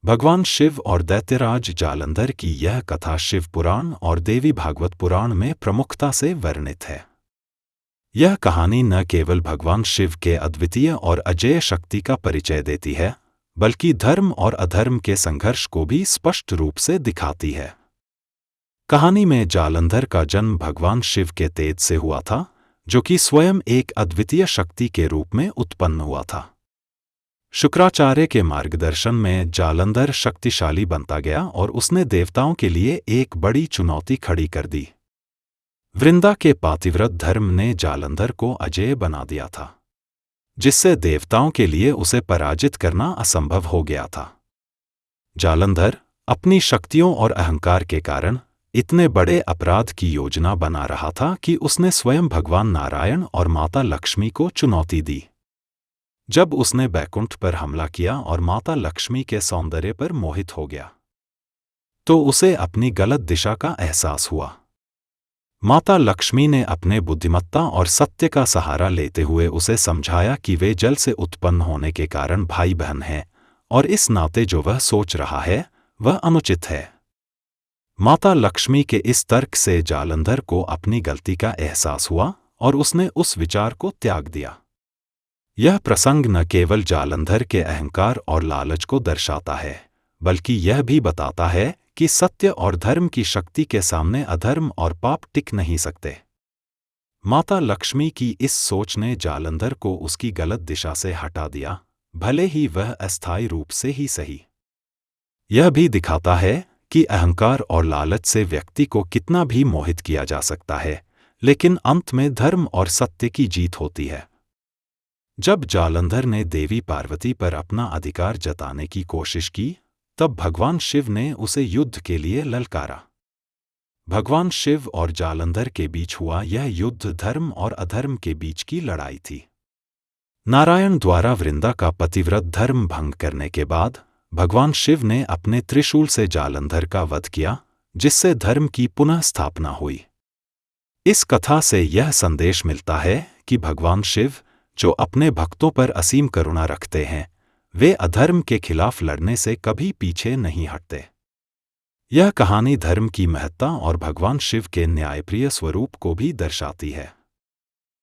भगवान शिव और दैत्यराज जालंधर की यह कथा शिव पुराण और देवी भागवत पुराण में प्रमुखता से वर्णित है। यह कहानी न केवल भगवान शिव के अद्वितीय और अजेय शक्ति का परिचय देती है, बल्कि धर्म और अधर्म के संघर्ष को भी स्पष्ट रूप से दिखाती है। कहानी में जालंधर का जन्म भगवान शिव के तेज से हुआ था, जो कि स्वयं एक अद्वितीय शक्ति के रूप में उत्पन्न हुआ था। शुक्राचार्य के मार्गदर्शन में जालंधर शक्तिशाली बनता गया और उसने देवताओं के लिए एक बड़ी चुनौती खड़ी कर दी। वृंदा के पातिव्रत धर्म ने जालंधर को अजेय बना दिया था, जिससे देवताओं के लिए उसे पराजित करना असंभव हो गया था। जालंधर अपनी शक्तियों और अहंकार के कारण इतने बड़े अपराध की योजना बना रहा था कि उसने स्वयं भगवान नारायण और माता लक्ष्मी को चुनौती दी। जब उसने बैकुंठ पर हमला किया और माता लक्ष्मी के सौंदर्य पर मोहित हो गया, तो उसे अपनी गलत दिशा का एहसास हुआ। माता लक्ष्मी ने अपने बुद्धिमत्ता और सत्य का सहारा लेते हुए उसे समझाया कि वे जल से उत्पन्न होने के कारण भाई बहन हैं, और इस नाते जो वह सोच रहा है वह अनुचित है। माता लक्ष्मी के इस तर्क से जालंधर को अपनी गलती का एहसास हुआ और उसने उस विचार को त्याग दिया। यह प्रसंग न केवल जालंधर के अहंकार और लालच को दर्शाता है, बल्कि यह भी बताता है कि सत्य और धर्म की शक्ति के सामने अधर्म और पाप टिक नहीं सकते। माता लक्ष्मी की इस सोच ने जालंधर को उसकी गलत दिशा से हटा दिया, भले ही वह अस्थायी रूप से ही सही। यह भी दिखाता है कि अहंकार और लालच से व्यक्ति को कितना भी मोहित किया जा सकता है, लेकिन अंत में धर्म और सत्य की जीत होती है। जब जालंधर ने देवी पार्वती पर अपना अधिकार जताने की कोशिश की, तब भगवान शिव ने उसे युद्ध के लिए ललकारा। भगवान शिव और जालंधर के बीच हुआ यह युद्ध धर्म और अधर्म के बीच की लड़ाई थी। नारायण द्वारा वृंदा का पतिव्रत धर्म भंग करने के बाद भगवान शिव ने अपने त्रिशूल से जालंधर का वध किया, जिससे धर्म की पुनः स्थापना हुई। इस कथा से यह संदेश मिलता है कि भगवान शिव, जो अपने भक्तों पर असीम करुणा रखते हैं, वे अधर्म के खिलाफ लड़ने से कभी पीछे नहीं हटते। यह कहानी धर्म की महत्ता और भगवान शिव के न्यायप्रिय स्वरूप को भी दर्शाती है।